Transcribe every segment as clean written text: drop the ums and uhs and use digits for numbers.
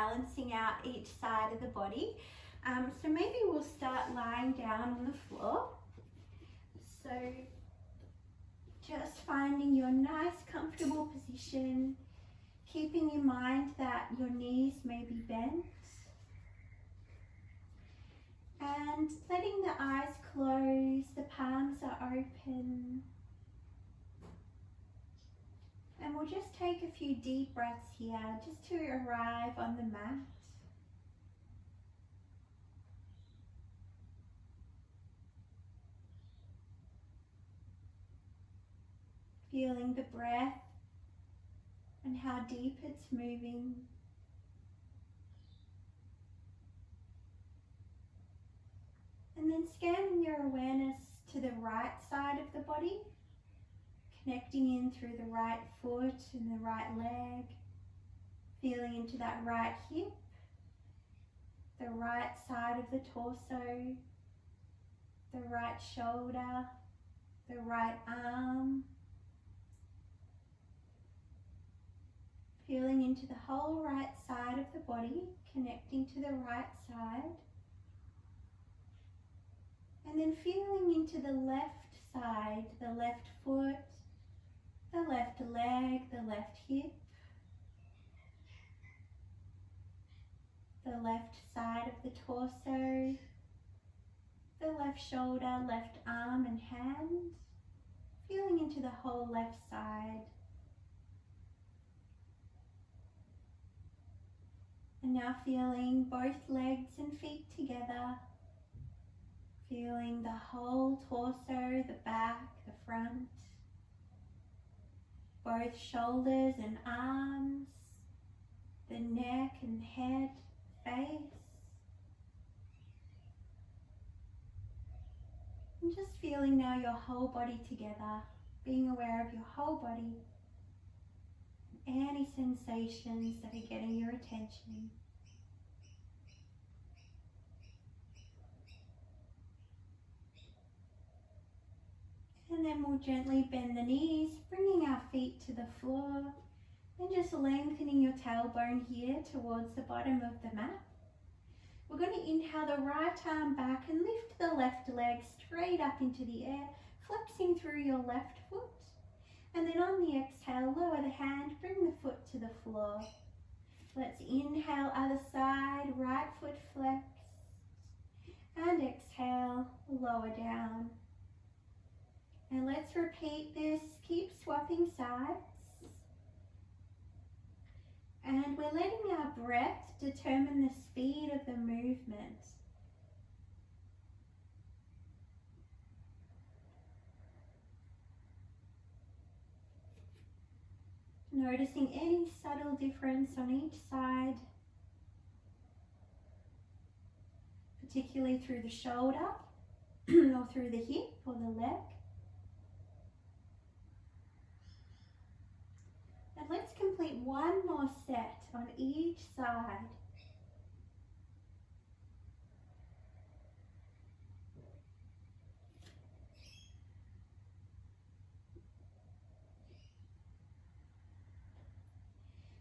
balancing out each side of the body. So maybe we'll start lying down on the floor. So just finding your nice comfortable position, keeping in mind that your knees may be bent, and letting the eyes close, the palms are open. And we'll just take a few deep breaths here just to arrive on the mat. Feeling the breath and how deep it's moving. And then scanning your awareness to the right side of the body, connecting in through the right foot and the right leg, feeling into that right hip, the right side of the torso, the right shoulder, the right arm, feeling into the whole right side of the body, connecting to the right side. And then feeling into the left side, the left foot, the left leg, the left hip, the left side of the torso, the left shoulder, left arm and hand, feeling into the whole left side. And now feeling both legs and feet together, feeling the whole torso, the back, the front, both shoulders and arms, the neck and head, face. And just feeling now your whole body together, being aware of your whole body, any sensations that are getting your attention. And then we'll gently bend the knees, bringing our feet to the floor and just lengthening your tailbone here towards the bottom of the mat. We're going to inhale the right arm back and lift the left leg straight up into the air, flexing through your left foot. And then on the exhale, lower the hand, bring the foot to the floor. Let's inhale, other side, right foot flex. And exhale, lower down. And let's repeat this, keep swapping sides. And we're letting our breath determine the speed of the movement. Noticing any subtle difference on each side, particularly through the shoulder or through the hip or the leg. And let's complete one more set on each side.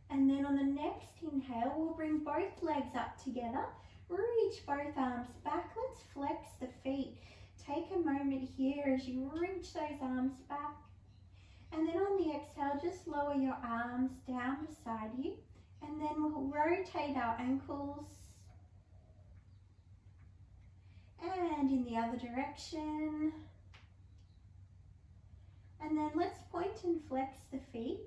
And then on the next inhale, we'll bring both legs up together. Reach both arms back. Let's flex the feet. Take a moment here as you reach those arms back. And then on the exhale, just lower your arms down beside you. And then we'll rotate our ankles. And in the other direction. And then let's point and flex the feet.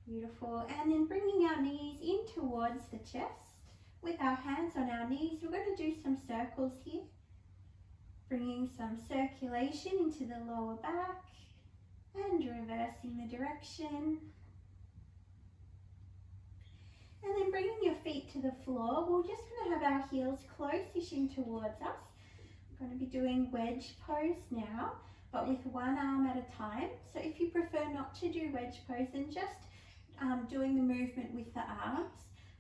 Beautiful. And then bringing our knees in towards the chest with our hands on our knees. We're going to do some circles here. Bringing some circulation into the lower back and reversing the direction. And then bringing your feet to the floor. We're just going to have our heels close-ish in towards us. We're going to be doing wedge pose now, but with one arm at a time. So if you prefer not to do wedge pose, then just doing the movement with the arms.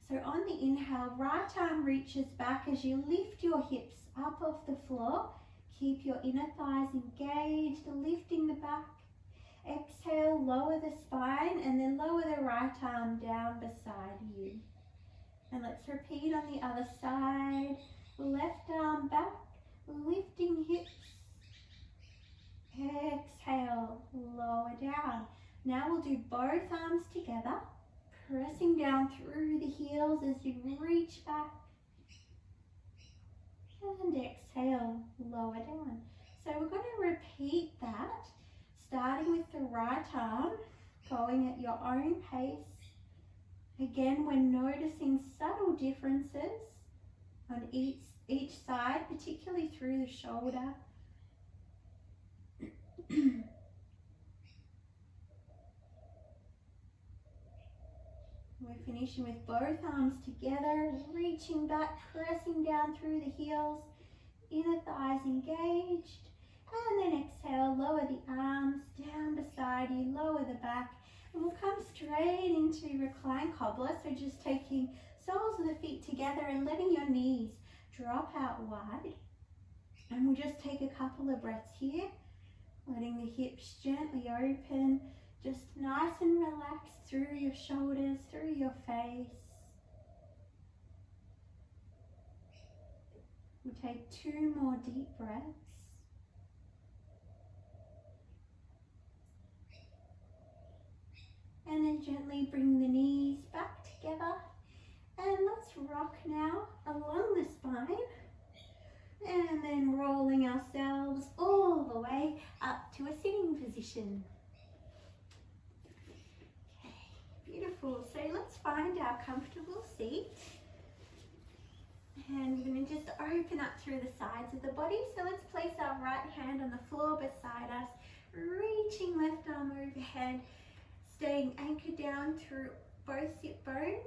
So on the inhale, right arm reaches back as you lift your hips up off the floor. Keep your inner thighs engaged, lifting the back. Exhale, exhale, lower the spine and then lower the right arm down beside you. And let's repeat on the other side. Left arm back, lifting hips. Exhale, lower down. Now we'll do both arms together, pressing down through the heels as you reach back. And exhale, lower down. So we're going to repeat that, starting with the right arm, going at your own pace. Again, we're noticing subtle differences on each side, particularly through the shoulder. We're finishing with both arms together, reaching back, pressing down through the heels, inner thighs engaged. And then exhale, lower the arms down beside you, lower the back. And we'll come straight into recline cobbler. So just taking soles of the feet together and letting your knees drop out wide. And we'll just take a couple of breaths here, letting the hips gently open, just nice and relaxed through your shoulders, through your face. We'll take 2 more deep breaths. And then gently bring the knees back together. And let's rock now along the spine. And then rolling ourselves all the way up to a sitting position. Okay, beautiful. So let's find our comfortable seat. And we're going to just open up through the sides of the body. So let's place our right hand on the floor beside us, reaching left arm overhead, staying anchored down through both sit bones.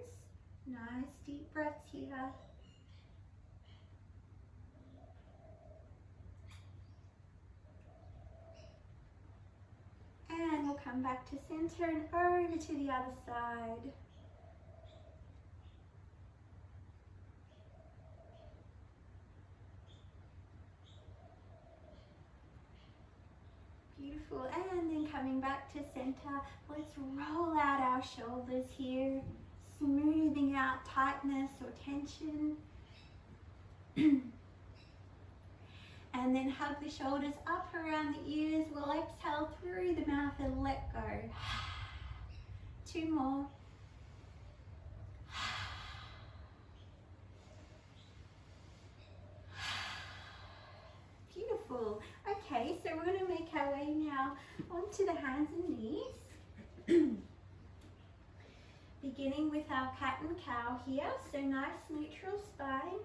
Nice deep breaths here. And we'll come back to center and over to the other side. Beautiful. And then coming back to center, let's roll out our shoulders here, smoothing out tightness or tension. And then hug the shoulders up around the ears. We'll exhale through the mouth and let go. 2 more. Beautiful. Okay, so we're going to make our way now onto the hands and knees. Beginning with our cat and cow here. So nice neutral spine.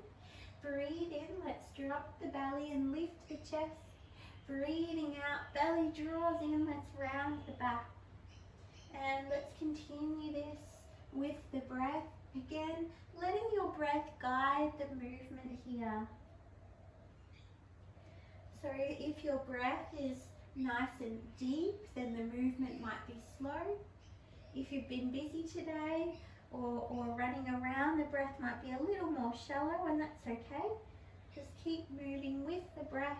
Breathe in, let's drop the belly and lift the chest. Breathing out, belly draws in, let's round the back. And let's continue this with the breath. Again, letting your breath guide the movement here. So if your breath is nice and deep, then the movement might be slow. If you've been busy today, or running around, the breath might be a little more shallow, and that's okay. Just keep moving with the breath.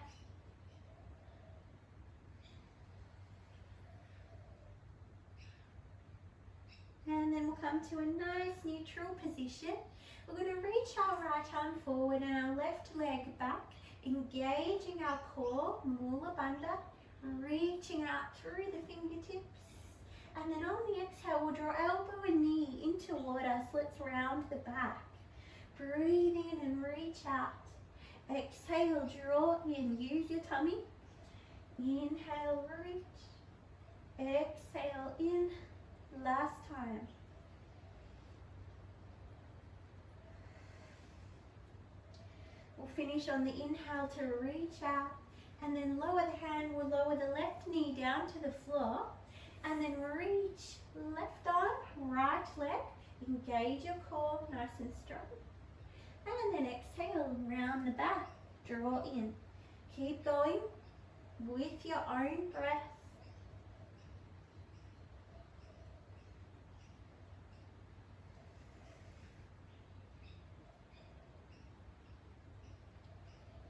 And then we'll come to a nice neutral position. We're going to reach our right arm forward and our left leg back, engaging our core, Mula Bandha, reaching out through the fingertips. And then on the exhale, we'll draw elbow and knee in toward us. Let's round the back. Breathe in and reach out. Exhale, draw in. Use your tummy. Inhale, reach. Exhale, in. Last time. We'll finish on the inhale to reach out. And then lower the hand. We'll lower the left knee down to the floor. And then reach left arm, right leg, engage your core nice and strong. And then exhale, round the back, draw in. Keep going with your own breath.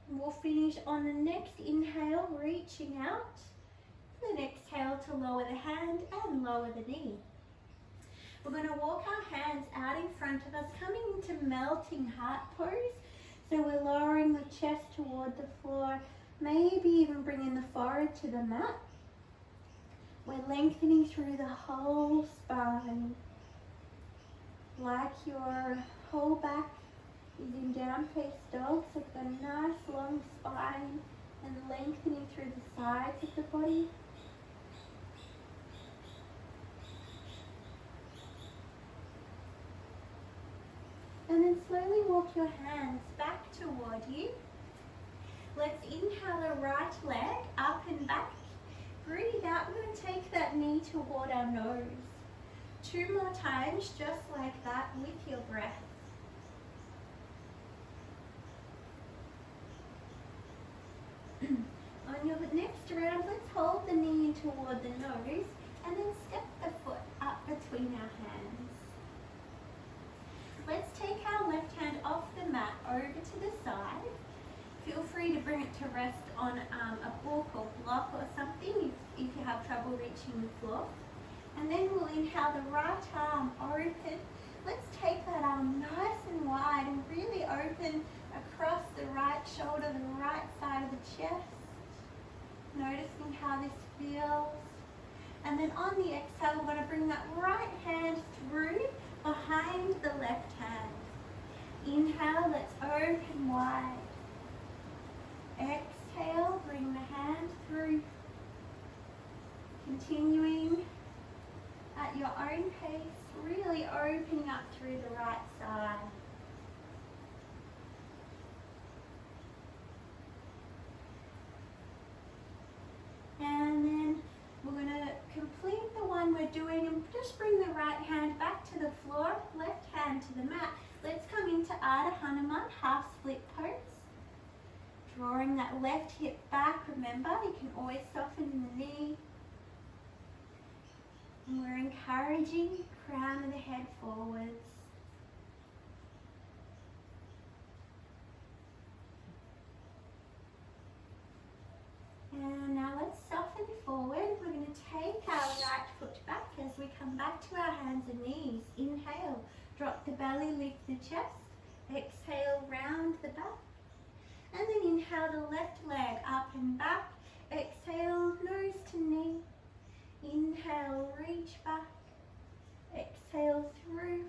We'll finish on the next inhale, reaching out. Then exhale to lower the hand and lower the knee. We're going to walk our hands out in front of us, coming into melting heart pose. So we're lowering the chest toward the floor, maybe even bringing the forehead to the mat. We're lengthening through the whole spine, like your whole back is in down face dog. So you've got a nice long spine and lengthening through the sides of the body. And then slowly walk your hands back toward you. Let's inhale the right leg up and back. Breathe out. We're going to take that knee toward our nose. 2 more times, just like that, with your breath. On your next round, let's hold the knee in toward the nose and then step the foot up between our hands. Let's take our left hand off the mat over to the side. Feel free to bring it to rest on a book or block or something if you have trouble reaching the floor. And then we'll inhale the right arm open. Let's take that arm nice and wide and really open across the right shoulder, the right side of the chest. Noticing how this feels. And then on the exhale, we're going to bring that right hand through behind the left hand. Inhale, let's open wide. Exhale, bring the hand through. Continuing at your own pace, really opening up through the right side. And then we're going to complete the one we're doing and just bring the right hand back to the floor, left hand to the mat. Let's come into Ardha Hanuman, half split pose. Drawing that left hip back, remember you can always soften in the knee. And we're encouraging crown of the head forwards. And now let's soften forward. We're going to take our right foot back as we come back to our hands and knees. Inhale, drop the belly, lift the chest. Exhale, round the back. And then inhale the left leg up and back. Exhale, nose to knee. Inhale, reach back. Exhale through.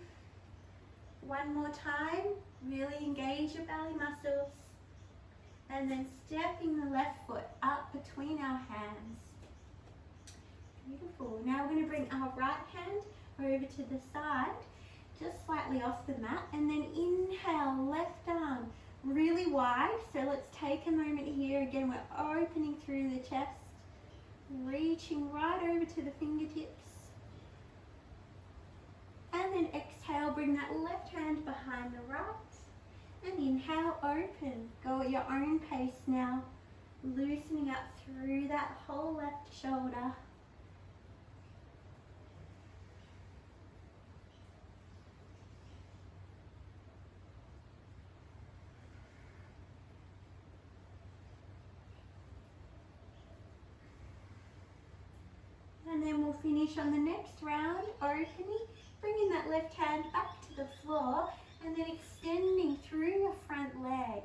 One more time. Really engage your belly muscles. And then stepping the left foot up between our hands. Beautiful. Now we're going to bring our right hand over to the side, just slightly off the mat. And then inhale, left arm really wide. So let's take a moment here. Again, we're opening through the chest. Reaching right over to the fingertips. And then exhale, bring that left hand behind the right. And inhale, open. Go at your own pace now. Loosening up through that whole left shoulder. And then we'll finish on the next round, opening, bringing that left hand back to the floor and then extending through your front leg.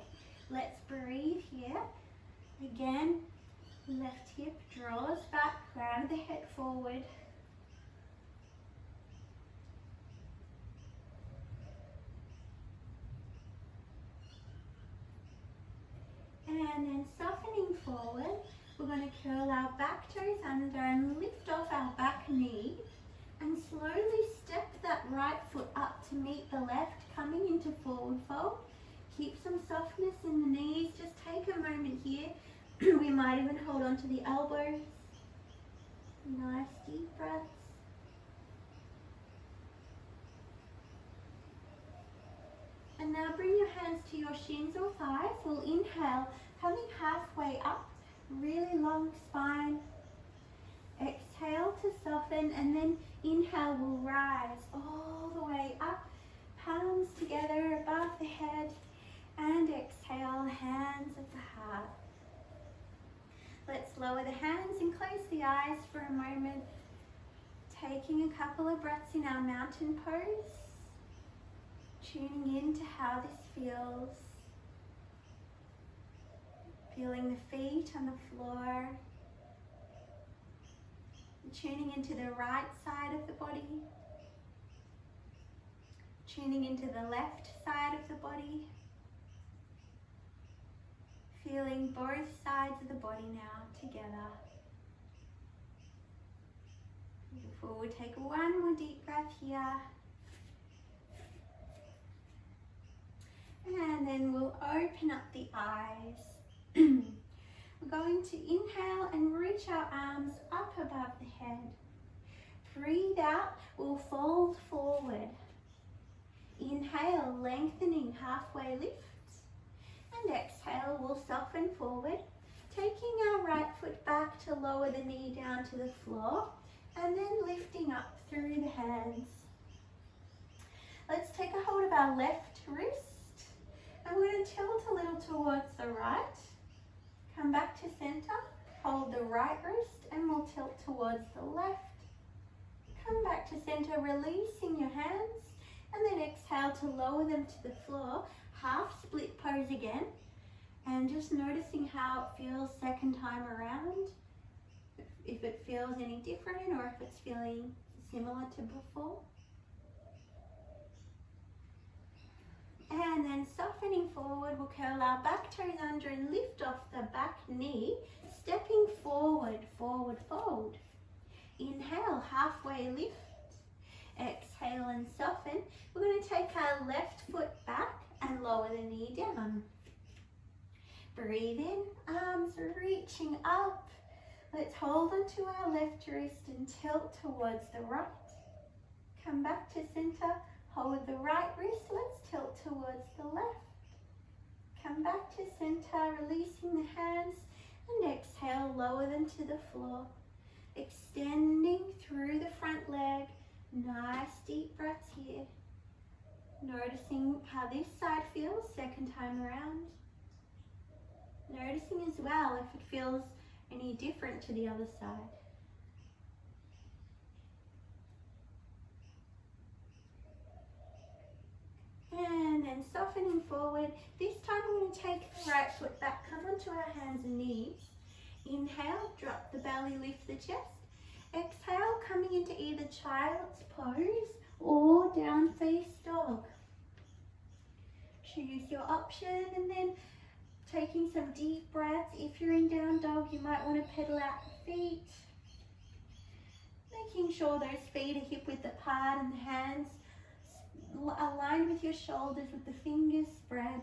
Let's breathe here. Again, left hip draws back, crown of the head forward. And then softening forward. We're going to curl our back toes under and lift off our back knee and slowly step that right foot up to meet the left, coming into forward fold. Keep some softness in the knees. Just take a moment here. We might even hold on to the elbows. Nice deep breaths. And now bring your hands to your shins or thighs. We'll inhale, coming halfway up. Really long spine. Exhale to soften, and then inhale, we'll rise all the way up, palms together above the head, and exhale, hands at the heart. Let's lower the hands and close the eyes for a moment. Taking a couple of breaths in our mountain pose. Tuning into how this feels. Feeling the feet on the floor. Tuning into the right side of the body. Tuning into the left side of the body. Feeling both sides of the body now together. Beautiful. We'll take one more deep breath here. And then we'll open up the eyes. We're going to inhale and reach our arms up above the head. Breathe out, we'll fold forward. Inhale, lengthening halfway lift. And exhale, we'll soften forward, taking our right foot back to lower the knee down to the floor, and then lifting up through the hands. Let's take a hold of our left wrist, and we're going to tilt a little towards the right. Come back to center, hold the right wrist, and we'll tilt towards the left. Come back to center, releasing your hands, and then exhale to lower them to the floor. Half split pose again, and just noticing how it feels second time around, if it feels any different or if it's feeling similar to before. And then softening forward, we'll curl our back toes under and lift off the back knee, stepping forward, forward fold. Inhale, halfway lift. Exhale and soften. We're going to take our left foot back and lower the knee down. Breathe in, arms reaching up. Let's hold onto our left wrist and tilt towards the right. Come back to center, hold the right wrist, let's tilt towards the left. Come back to center, releasing the hands, and exhale, lower them to the floor. Extending through the front leg, nice deep breaths here. Noticing how this side feels second time around. Noticing as well if it feels any different to the other side. And then softening forward. This time we're going to take the right foot back, come onto our hands and knees. Inhale, drop the belly, lift the chest. Exhale, coming into either child's pose or down face dog. Choose your option, and then taking some deep breaths. If you're in down dog, you might want to pedal out the feet. Making sure those feet are hip width apart and the hands aligned with your shoulders with the fingers spread.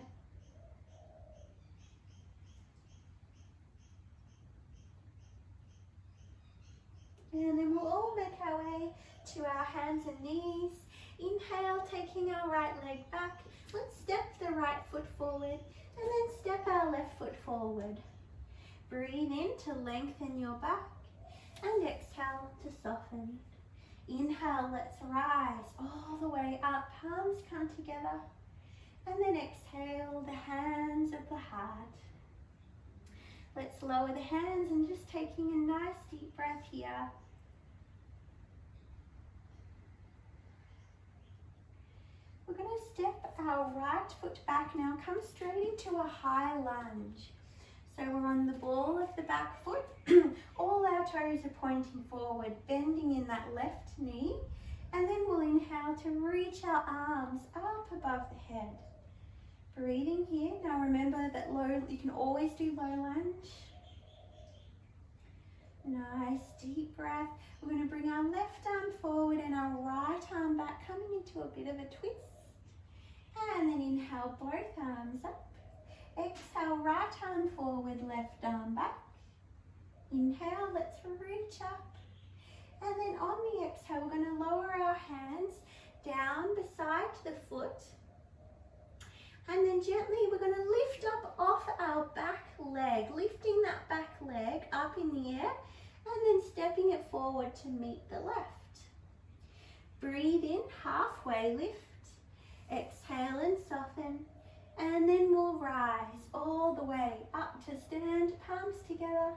And then we'll all make our way to our hands and knees. Inhale, taking our right leg back. Let's step the right foot forward and then step our left foot forward. Breathe in to lengthen your back and exhale to soften. Inhale, let's rise all the way up, palms come together. And then exhale, the hands of the heart. Let's lower the hands and just taking a nice deep breath here. We're going to step our right foot back now, come straight into a high lunge. So we're on the ball of the back foot, all our toes are pointing forward, bending in that left knee, and then we'll inhale to reach our arms up above the head. Breathing here. Now remember that low, you can always do low lunge. Nice deep breath. We're going to bring our left arm forward and our right arm back, coming into a bit of a twist. And then inhale, both arms up. Exhale, right arm forward, left arm back. Inhale, let's reach up. And then on the exhale, we're going to lower our hands down beside the foot. And then gently, we're going to lift up off our back leg, lifting that back leg up in the air, and then stepping it forward to meet the left. Breathe in, halfway lift. Exhale and soften, and then we'll rise all the way up to stand, palms together.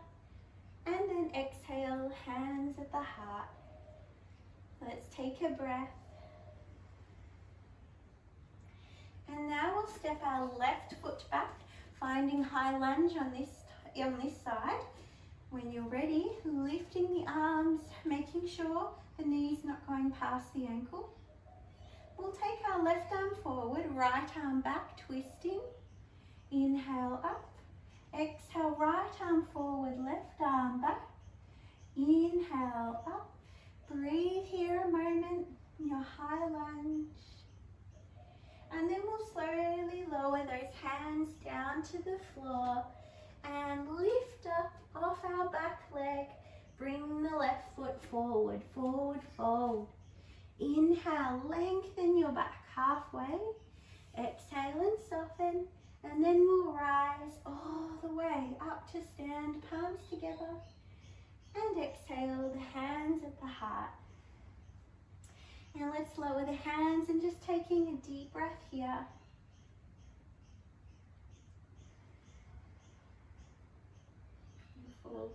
And then exhale, hands at the heart. Let's take a breath. And now we'll step our left foot back, finding high lunge on this side. When you're ready, lifting the arms, making sure the knee's not going past the ankle. We'll take our left arm forward, right arm back, twisting. Inhale up. Exhale, right arm forward, left arm back. Inhale up. Breathe here a moment in your high lunge. And then we'll slowly lower those hands down to the floor and lift up off our back leg. Bring the left foot forward, forward fold. Inhale, lengthen your back halfway. Exhale and soften. And then we'll rise all the way up to stand, palms together. And exhale, the hands at the heart. And let's lower the hands and just taking a deep breath here. Beautiful.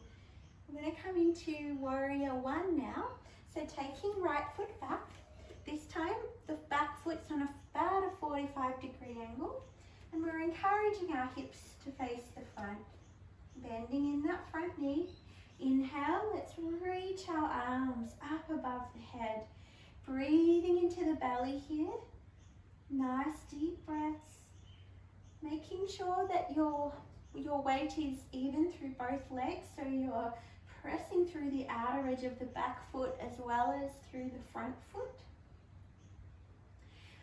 We're going to come into warrior one now. So taking right foot back. This time the back foot's on about a 45-degree angle. And we're encouraging our hips to face the front. Bending in that front knee. Inhale, let's reach our arms up above the head. Breathing into the belly here. Nice deep breaths. Making sure that your weight is even through both legs, so you're pressing through the outer edge of the back foot as well as through the front foot.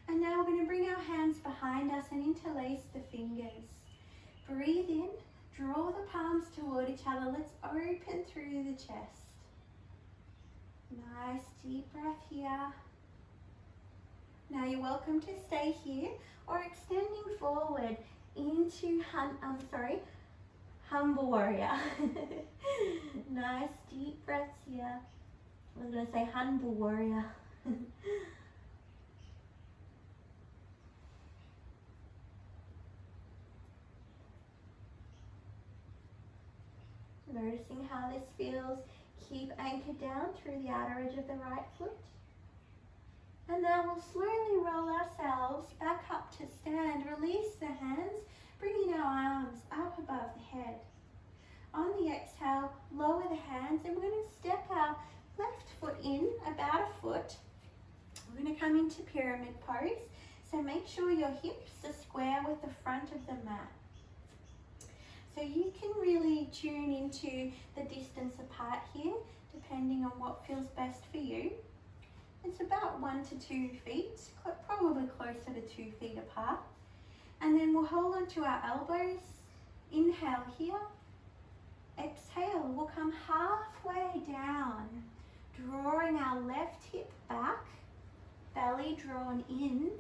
And now we're going to bring our hands behind us and interlace the fingers. Breathe in, draw the palms toward each other. Let's open through the chest. Nice deep breath here. Now you're welcome to stay here or extending forward into humble warrior. Nice deep breaths here. I was going to say humble warrior. Noticing how this feels. Keep anchored down through the outer edge of the right foot. And now we'll slowly roll ourselves back up to stand. Release the hands, bringing our arms up above the head. On the exhale, lower the hands and we're going to step our left foot in about a foot. We're going to come into pyramid pose. So make sure your hips are square with the front of the mat. So you can really tune into the distance apart here, depending on what feels best for you. It's about 1 to 2 feet, probably closer to 2 feet apart. And then we'll hold on to our elbows. Inhale here. Exhale, we'll come halfway down, drawing our left hip back, belly drawn in.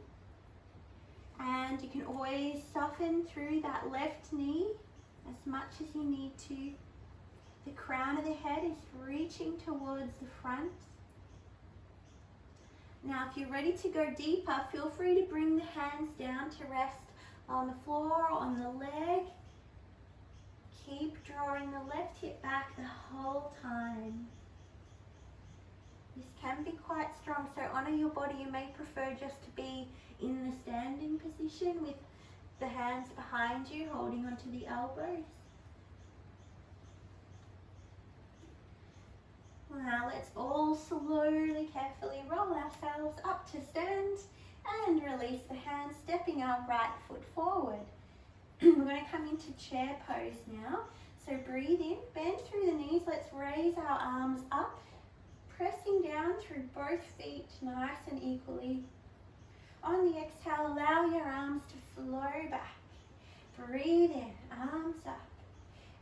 And you can always soften through that left knee as much as you need to. The crown of the head is reaching towards the front. Now if you're ready to go deeper, feel free to bring the hands down to rest on the floor or on the leg. Keep drawing the left hip back the whole time. This can be quite strong, so honor your body. You may prefer just to be in the standing position with the hands behind you, holding onto the elbows. Now let's all slowly, carefully roll ourselves up to stand and release the hands, stepping our right foot forward. We're going to come into chair pose now. So breathe in, bend through the knees. Let's raise our arms up, pressing down through both feet nice and equally. On the exhale, allow your arms to flow back. Breathe in, arms up.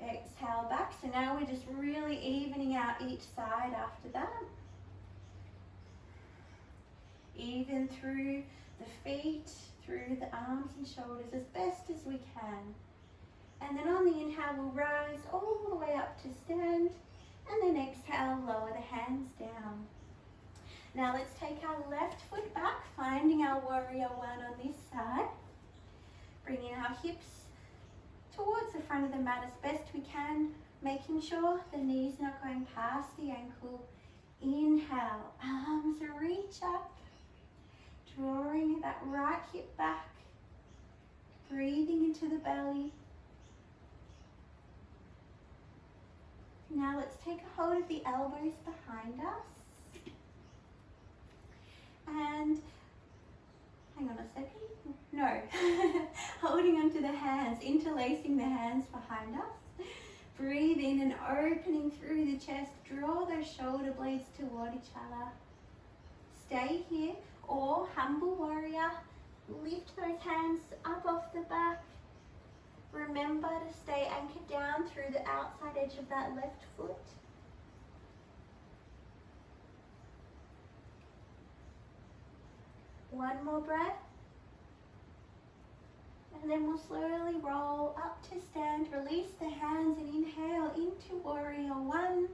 Exhale back. So now we're just really evening out each side after that. Even through the feet, through the arms and shoulders as best as we can. And then on the inhale, we'll rise all the way up to stand. And then exhale, lower the hands down. Now let's take our left foot back, finding our warrior one on this side. Bringing our hips towards the front of the mat as best we can. Making sure the knee's not going past the ankle. Inhale, arms reach up, drawing that right hip back, breathing into the belly. Now let's take a hold of the elbows behind us. And hang on a second. No, holding onto the hands, interlacing the hands behind us. Breathe in and opening through the chest. Draw those shoulder blades toward each other. Stay here, or humble warrior. Lift those hands up off the back. Remember to stay anchored down through the outside edge of that left foot. One more breath. And then we'll slowly roll up to stand. Release the hands and inhale into warrior one.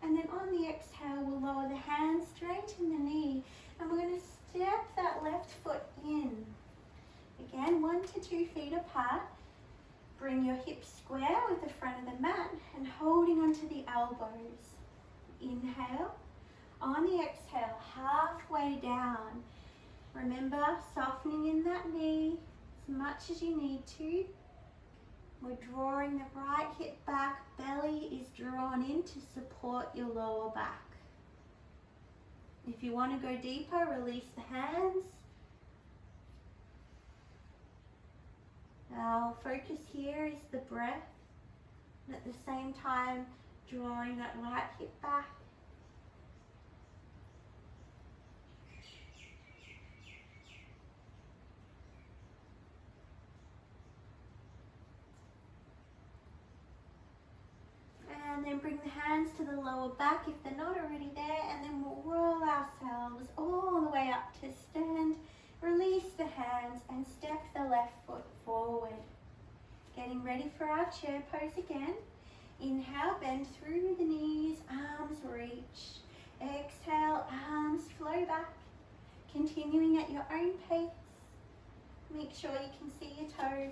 And then on the exhale, we'll lower the hands, straighten the knee. And we're going to step that left foot in. Again, 1 to 2 feet apart. Bring your hips square with the front of the mat and holding onto the elbows. Inhale. On the exhale, halfway down. Remember, softening in that knee as much as you need to. We're drawing the right hip back. Belly is drawn in to support your lower back. If you want to go deeper, release the hands. Our focus here is the breath, and at the same time drawing that right hip back. And then bring the hands to the lower back if they're not already there, and then we'll roll ourselves all the way up to stand. Release the hands and step the left foot forward. Getting ready for our chair pose again. Inhale, bend through the knees, arms reach. Exhale, arms flow back. Continuing at your own pace. Make sure you can see your toes.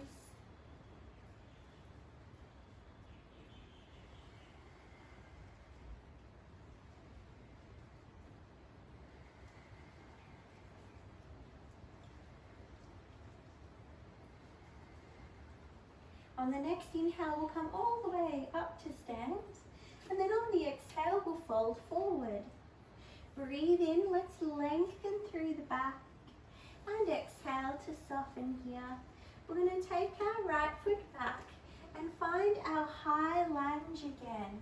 On the next inhale, we'll come all the way up to stand. And then on the exhale, we'll fold forward. Breathe in, let's lengthen through the back. And exhale to soften here. We're going to take our right foot back and find our high lunge again.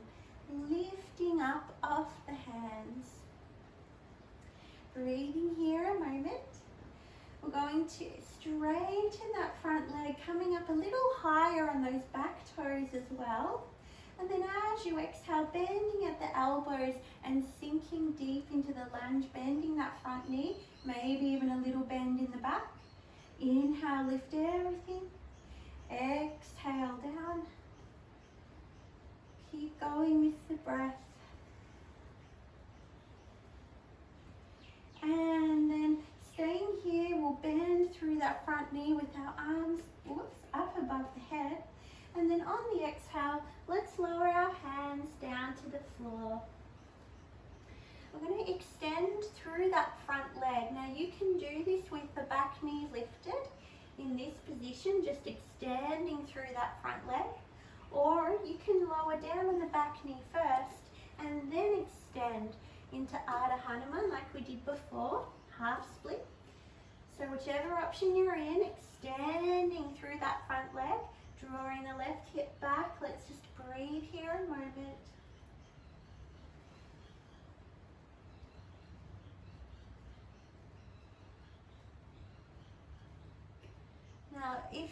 Lifting up off the hands. Breathing here a moment. We're going to straighten that front leg, coming up a little higher on those back toes as well. And then as you exhale, bending at the elbows and sinking deep into the lunge, bending that front knee, maybe even a little bend in the back. Inhale, lift everything. Exhale down. Keep going with the breath. And then staying here, we'll bend through that front knee with our arms up above the head. And then on the exhale, let's lower our hands down to the floor. We're going to extend through that front leg. Now you can do this with the back knee lifted in this position, just extending through that front leg. Or you can lower down on the back knee first and then extend into Ardha Hanuman like we did before, half split. So whichever option you're in, extending through that front leg, drawing the left hip back. Let's just breathe here a moment. Now, if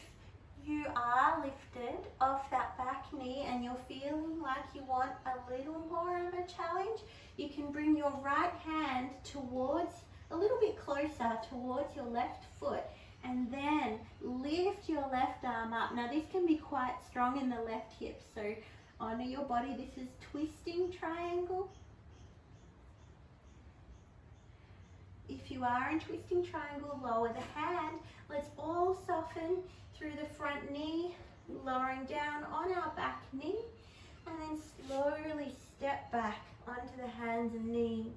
you are lifted off that back knee and you're feeling like you want a little more of a challenge, you can bring your right hand towards, a little bit closer towards your left foot, and then lift your left arm up. Now this can be quite strong in the left hip, so honor your body. This is twisting triangle. If you are in twisting triangle, lower the hand. Let's all soften through the front knee, lowering down on our back knee. And then slowly step back onto the hands and knees.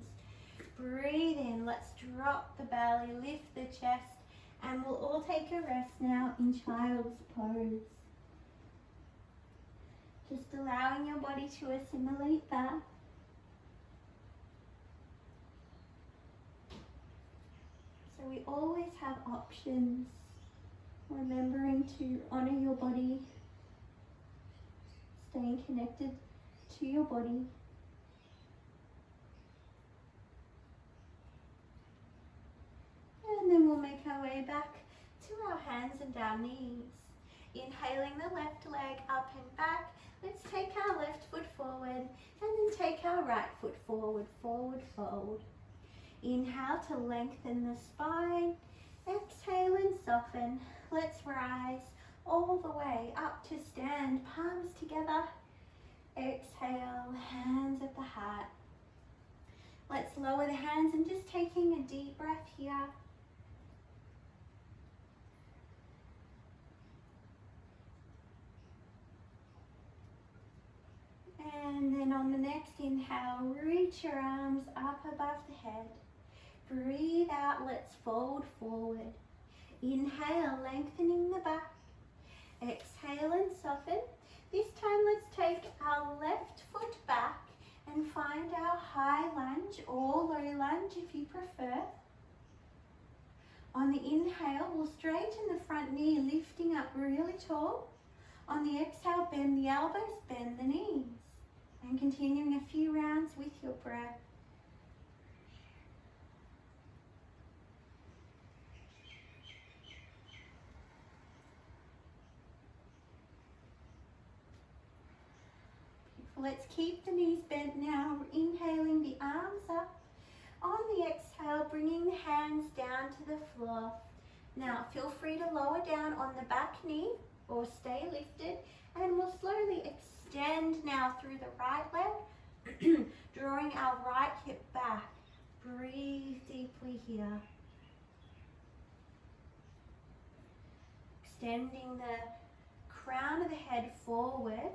Breathe in, let's drop the belly, lift the chest, and we'll all take a rest now in child's pose. Just allowing your body to assimilate that. So we always have options, remembering to honor your body, staying connected to your body. And then we'll make our way back to our hands and our knees. Inhaling the left leg up and back. Let's take our left foot forward and then take our right foot forward, forward fold. Inhale to lengthen the spine. Exhale and soften. Let's rise all the way up to stand, palms together. Exhale, hands at the heart. Let's lower the hands and just taking a deep breath here. And then on the next inhale, reach your arms up above the head. Breathe out, let's fold forward. Inhale, lengthening the back. Exhale and soften. This time let's take our left foot back and find our high lunge or low lunge if you prefer. On the inhale, we'll straighten the front knee, lifting up really tall. On the exhale, bend the elbows, bend the knees. And continuing a few rounds with your breath. Let's keep the knees bent now, inhaling the arms up. On the exhale, bringing the hands down to the floor. Now, feel free to lower down on the back knee or stay lifted, and we'll slowly extend now through the right leg, drawing our right hip back. Breathe deeply here. Extending the crown of the head forward.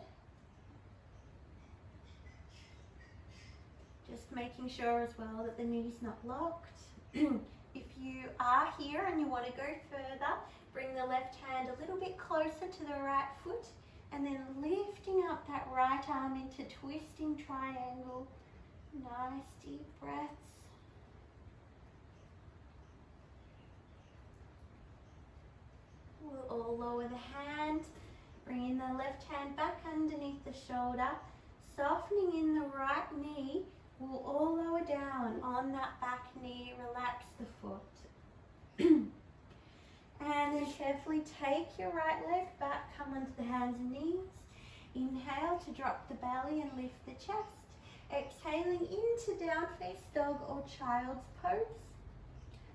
Just making sure as well that the knee's not locked. If you are here and you want to go further, bring the left hand a little bit closer to the right foot and then lifting up that right arm into twisting triangle. Nice deep breaths. We'll all lower the hand, bringing the left hand back underneath the shoulder, softening in the right knee. We'll all lower down on that back knee, relax the foot. And then carefully take your right leg back, come onto the hands and knees. Inhale to drop the belly and lift the chest. Exhaling into down face dog or child's pose.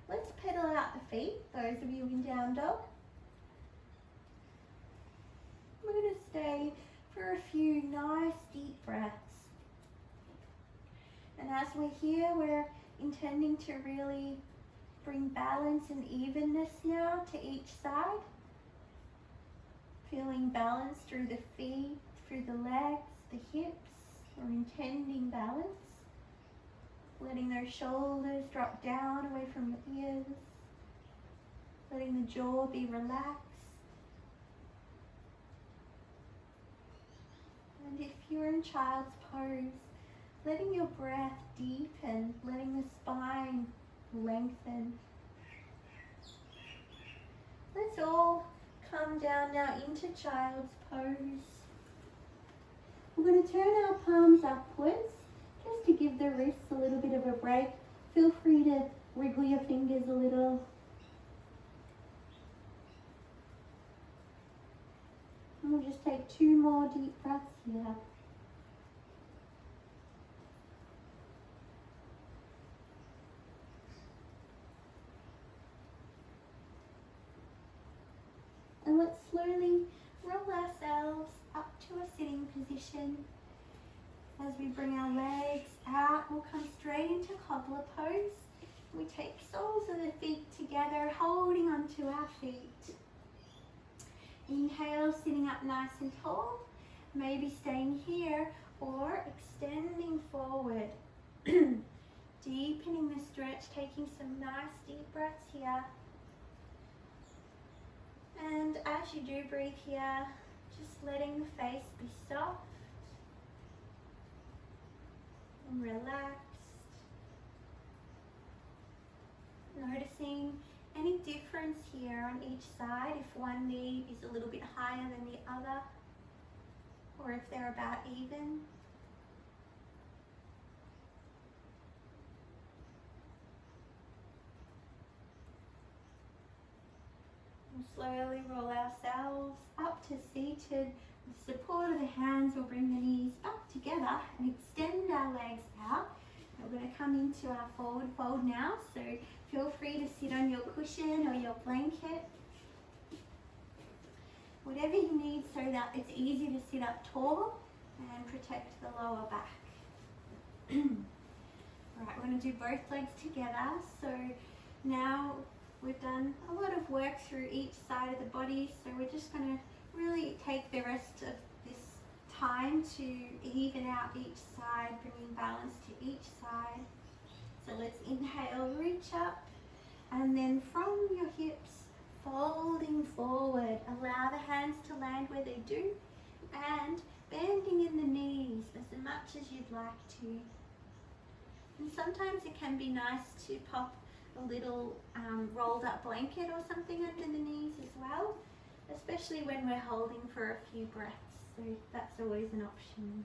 Let's pedal out the feet, those of you in down dog. We're going to stay for a few nice deep breaths. And as we're here, we're intending to really bring balance and evenness now to each side. Feeling balance through the feet, through the legs, the hips. We're intending balance. Letting those shoulders drop down away from the ears. Letting the jaw be relaxed. And if you're in child's pose, letting your breath deepen, letting the spine lengthen. Let's all come down now into child's pose. We're going to turn our palms upwards just to give the wrists a little bit of a break. Feel free to wriggle your fingers a little. And we'll just take 2 more deep breaths here. And let's slowly roll ourselves up to a sitting position. As we bring our legs out, we'll come straight into cobbler pose. We take soles of the feet together, holding onto our feet. Inhale, sitting up nice and tall. maybe staying here or extending forward. Deepening the stretch, taking some nice deep breaths here. And as you do breathe here, just letting the face be soft and relaxed. Noticing any difference here on each side, if one knee is a little bit higher than the other, or if they're about even. We'll slowly roll ourselves up to seated. With support of the hands, we'll bring the knees up together and extend our legs out. We're going to come into our forward fold now, so feel free to sit on your cushion or your blanket. Whatever you need so that it's easy to sit up tall and protect the lower back. Alright, we're going to do both legs together. So now we've done a lot of work through each side of the body, so we're just going to really take the rest of this time to even out each side, bringing balance to each side. So let's inhale, reach up, and then from your hips, folding forward. Allow the hands to land where they do, and bending in the knees as much as you'd like to. And sometimes it can be nice to pop a little rolled up blanket or something under the knees as well, especially when we're holding for a few breaths. So that's always an option.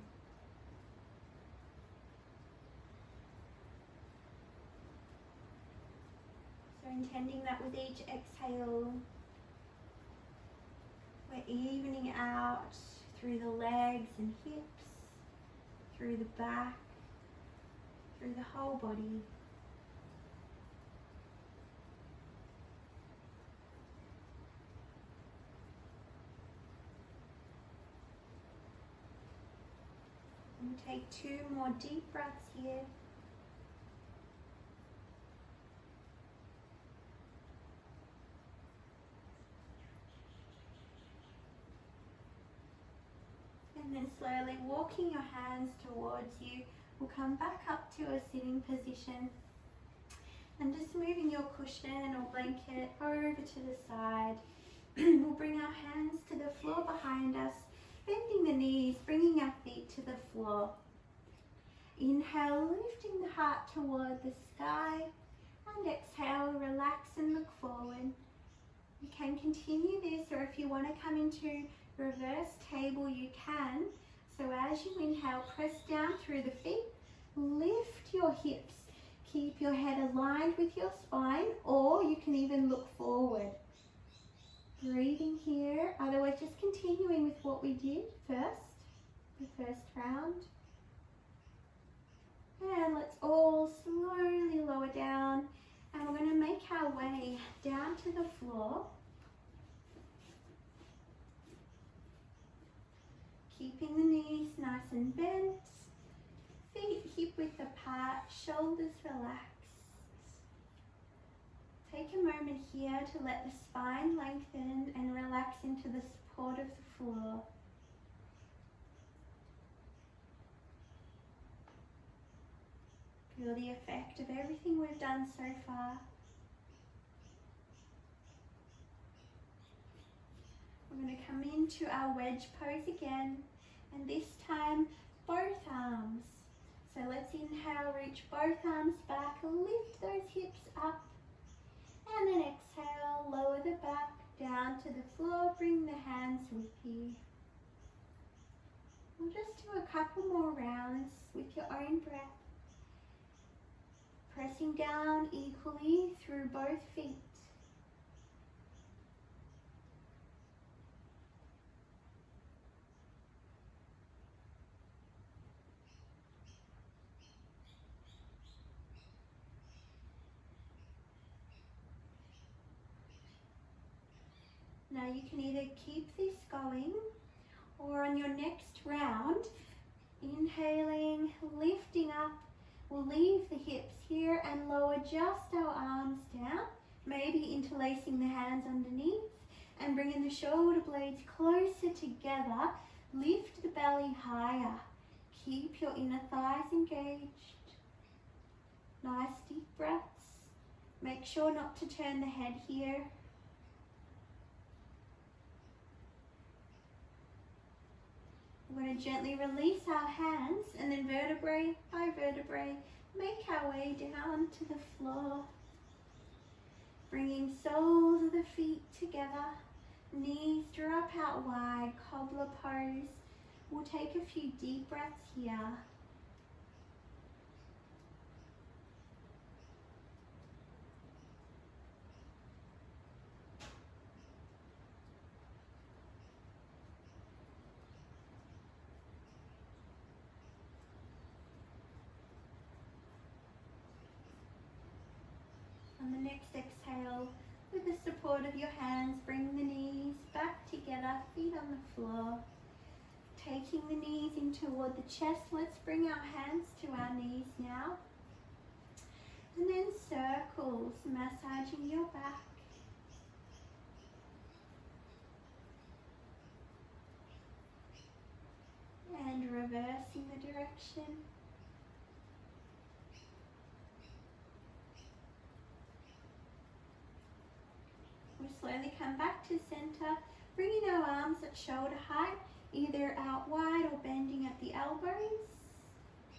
So intending that with each exhale, we're evening out through the legs and hips, through the back, through the whole body. And take 2 more deep breaths here. And then slowly walking your hands towards you, we'll come back up to a sitting position. And just moving your cushion or blanket over to the side. We'll bring our hands to the floor behind us, bending the knees, bringing our feet to the floor. Inhale, lifting the heart toward the sky, and exhale, relax and look forward. You can continue this, or if you want to come into reverse table, you can. So as you inhale, press down through the feet, lift your hips, keep your head aligned with your spine, or you can even look forward. Breathing here, otherwise just continuing with what we did first, the first round. And let's all slowly lower down, and we're going to make our way down to the floor. Keeping the knees nice and bent, feet hip width apart, shoulders relaxed. Take a moment here to let the spine lengthen and relax into the support of the floor. Feel the effect of everything we've done so far. We're going to come into our wedge pose again, and this time both arms. So let's inhale, reach both arms back, lift those hips up, and then exhale, lower the back down to the floor, bring the hands with you. We'll just do a couple more rounds with your own breath, pressing down equally through both feet. Now you can either keep this going, or on your next round, inhaling, lifting up, we'll leave the hips here and lower just our arms down, maybe interlacing the hands underneath and bringing the shoulder blades closer together, Lift the belly higher. Keep your inner thighs engaged. Nice deep breaths. Make sure not to turn the head here. We're going to gently release our hands and then vertebrae by vertebrae make our way down to the floor. Bringing soles of the feet together, knees drop out wide, cobbler pose. We'll take a few deep breaths here. On the next exhale, with the support of your hands, bring the knees back together, feet on the floor. Taking the knees in toward the chest, let's bring our hands to our knees now. And then circles, massaging your back. And reversing the direction. We slowly come back to center, bringing our arms at shoulder height, either out wide or bending at the elbows.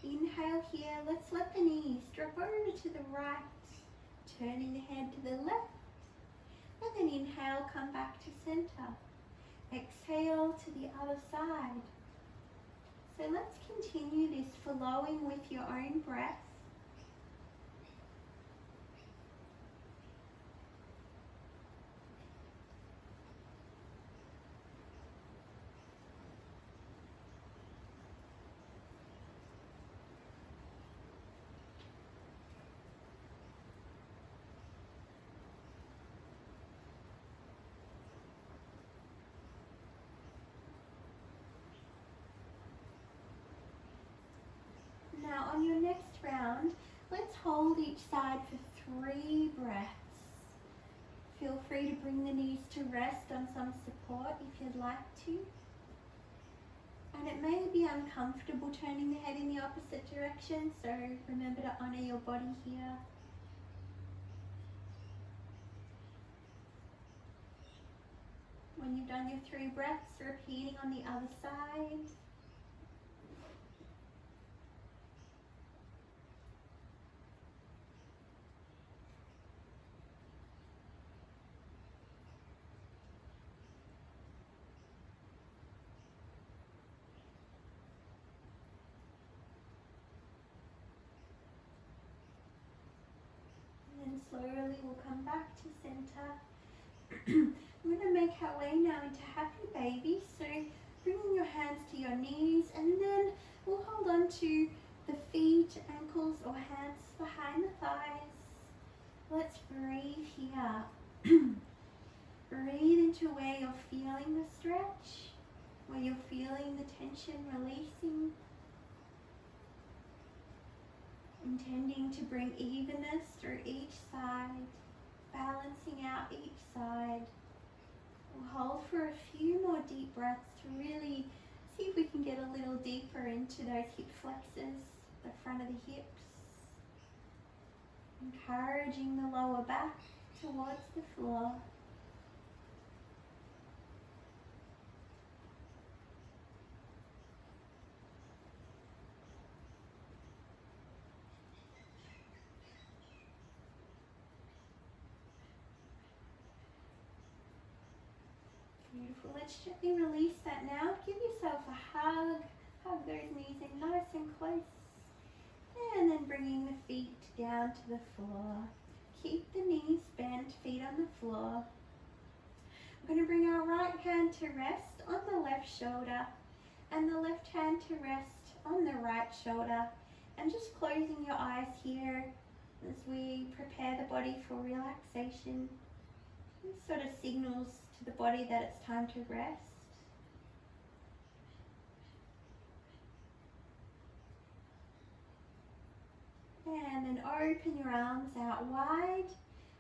Inhale here, let's let the knees drop over to the right, turning the head to the left. And then inhale, come back to center. Exhale to the other side. So let's continue this flowing with your own breath. Now on your next round, let's hold each side for 3 breaths. Feel free to bring the knees to rest on some support if you'd like to. And it may be uncomfortable turning the head in the opposite direction, so remember to honor your body here. When you've done your 3 breaths, repeating on the other side. And slowly we'll come back to center. We're going to make our way now into happy baby. So bringing your hands to your knees, and then we'll hold on to the feet, ankles, or hands behind the thighs. Let's breathe here. Breathe into where you're feeling the stretch, where you're feeling the tension releasing. Intending to bring evenness through each side, balancing out each side. We'll hold for a few more deep breaths to really see if we can get a little deeper into those hip flexors, the front of the hips. Encouraging the lower back towards the floor. Beautiful. Let's gently release that now. Give yourself a hug. Hug those knees in nice and close. And then bringing the feet down to the floor. Keep the knees bent, feet on the floor. We're going to bring our right hand to rest on the left shoulder and the left hand to rest on the right shoulder. And just closing your eyes here as we prepare the body for relaxation. This sort of signals to the body that it's time to rest. And then open your arms out wide.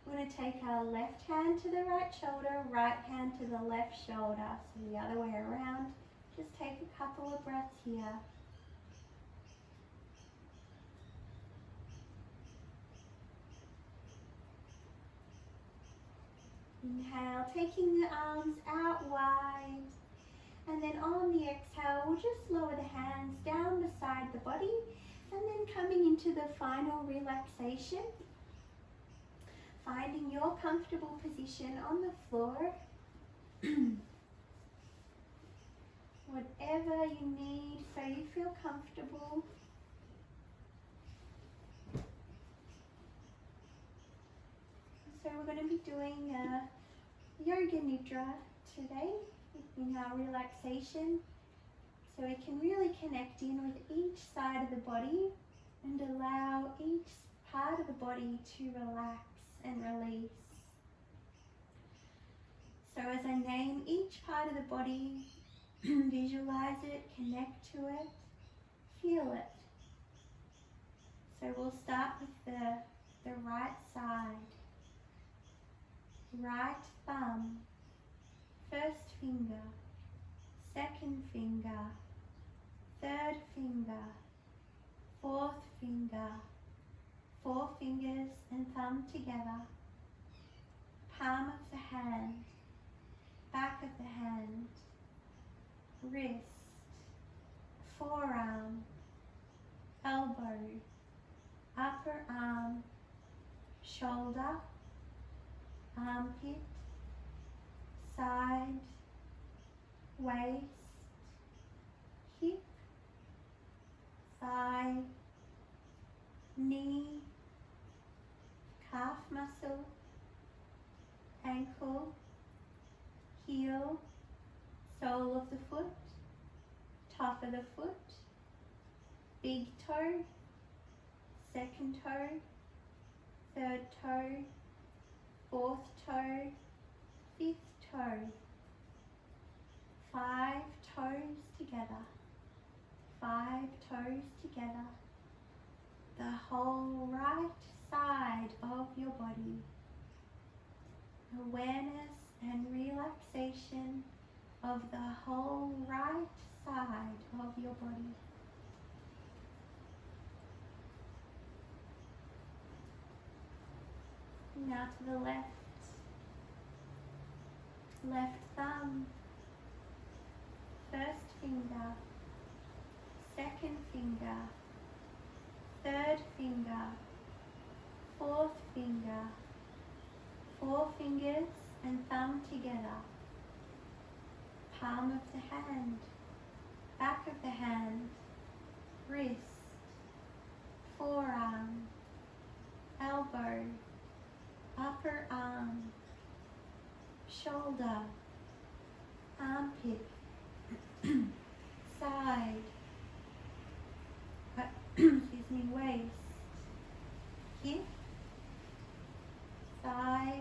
We're going to take our left hand to the right shoulder, right hand to the left shoulder. So the other way around. Just take a couple of breaths here. Inhale, taking the arms out wide. And then on the exhale, we'll just lower the hands down beside the body. And then coming into the final relaxation. Finding your comfortable position on the floor. Whatever you need so you feel comfortable. So we're going to be doing yoga nidra today in our relaxation. So we can really connect in with each side of the body and allow each part of the body to relax and release. So as I name each part of the body, visualize it, connect to it, feel it. So we'll start with the right side. Right thumb, first finger, second finger, third finger, fourth finger, 4 fingers and thumb together, palm of the hand, back of the hand, wrist, forearm, elbow, upper arm, shoulder, armpit, side, waist, hip, thigh, knee, calf muscle, ankle, heel, sole of the foot, top of the foot, big toe, second toe, third toe, fourth toe, fifth toe, 5 toes together, 5 toes together, the whole right side of your body, awareness and relaxation of the whole right side of your body. Now to the left. Left thumb, first finger, second finger, third finger, fourth finger, 4 fingers and thumb together, palm of the hand, back of the hand, wrist, forearm, elbow, upper arm, shoulder, armpit, side, waist, hip, thigh,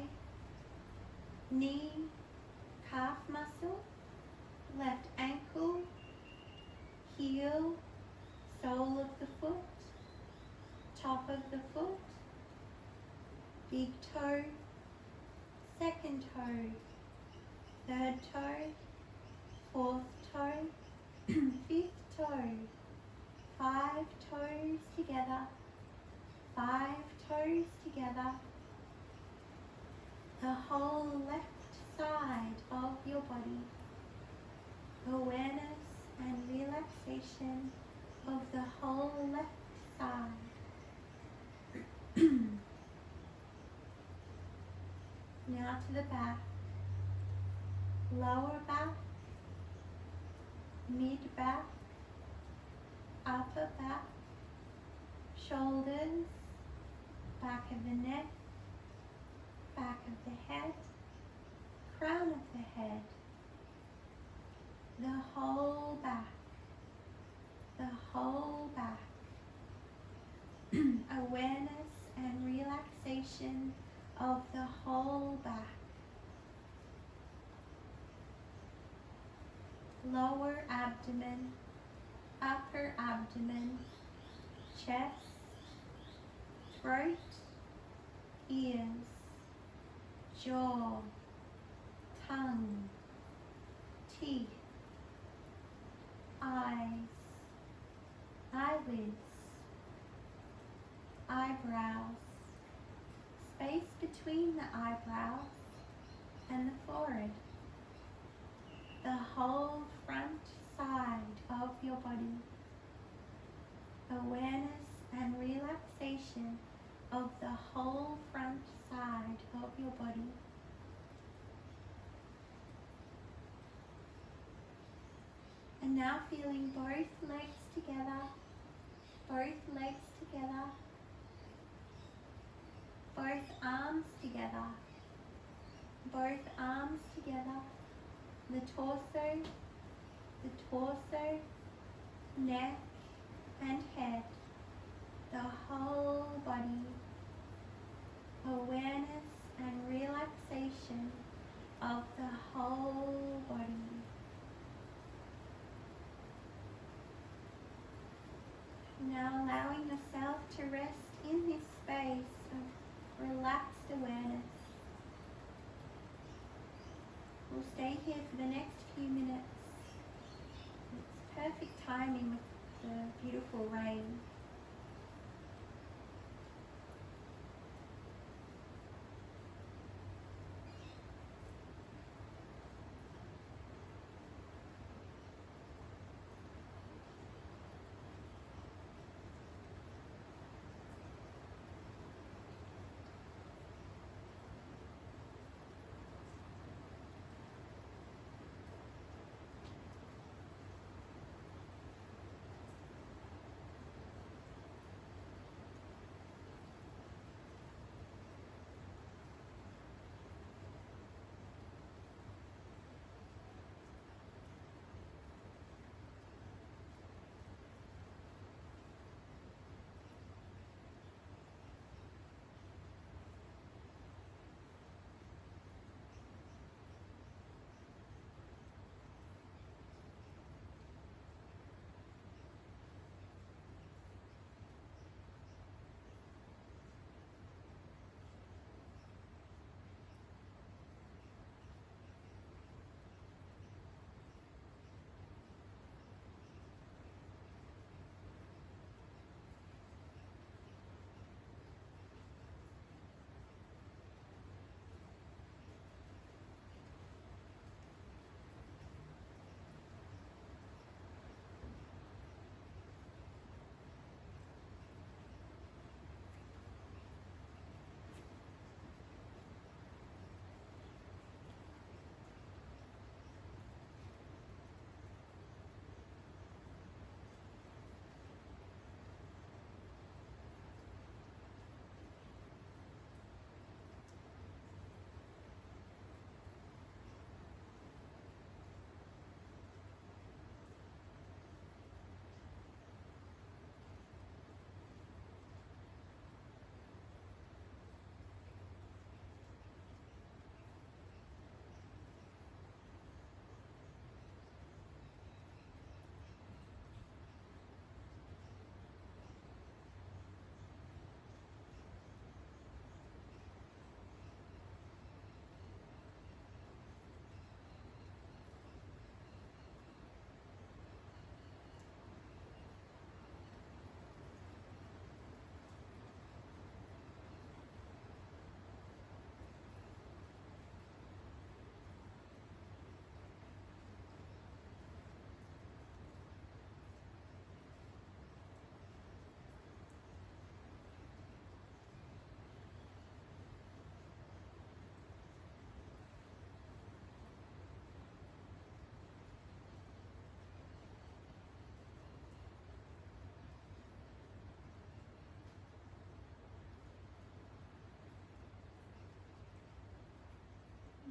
knee, calf muscle, left ankle, heel, sole of the foot, top of the foot, big toe, second toe, third toe, fourth toe, fifth toe, 5 toes together, 5 toes together, the whole left side of your body, awareness and relaxation of the whole left side. Now to the back, lower back, mid back, upper back, shoulders, back of the neck, back of the head, crown of the head, the whole back, the whole back. Awareness and relaxation of the whole back. Lower abdomen, upper abdomen, chest, throat, ears, jaw, tongue, teeth, space between the eyebrows and the forehead. The whole front side of your body. Awareness and relaxation of the whole front side of your body. And now feeling both legs together, both legs together, both arms together, both arms together, the torso, neck and head, the whole body, awareness and relaxation of the whole body. Now allowing yourself to rest in this space of relaxed awareness. We'll stay here for the next few minutes. It's perfect timing with the beautiful rain.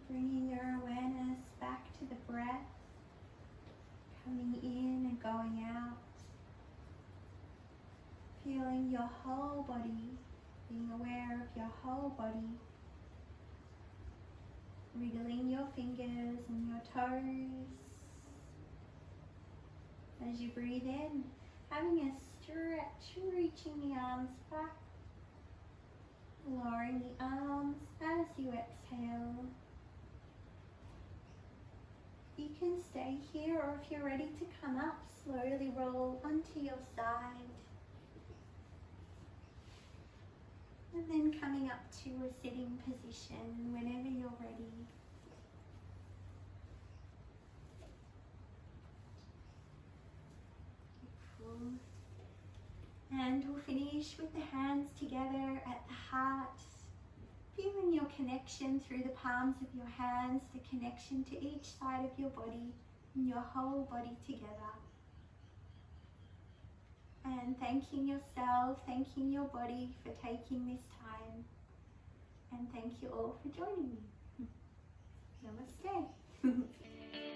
Bringing your awareness back to the breath, coming in and going out. Feeling your whole body, being aware of your whole body. Wriggling your fingers and your toes. As you breathe in, having a stretch, reaching the arms back. Lowering the arms as you exhale. You can stay here, or if you're ready to come up, slowly roll onto your side. And then coming up to a sitting position whenever you're ready. Beautiful. And we'll finish with the hands together at the heart. Feeling your connection through the palms of your hands, the connection to each side of your body and your whole body together. And thanking yourself, thanking your body for taking this time. And thank you all for joining me. Namaste.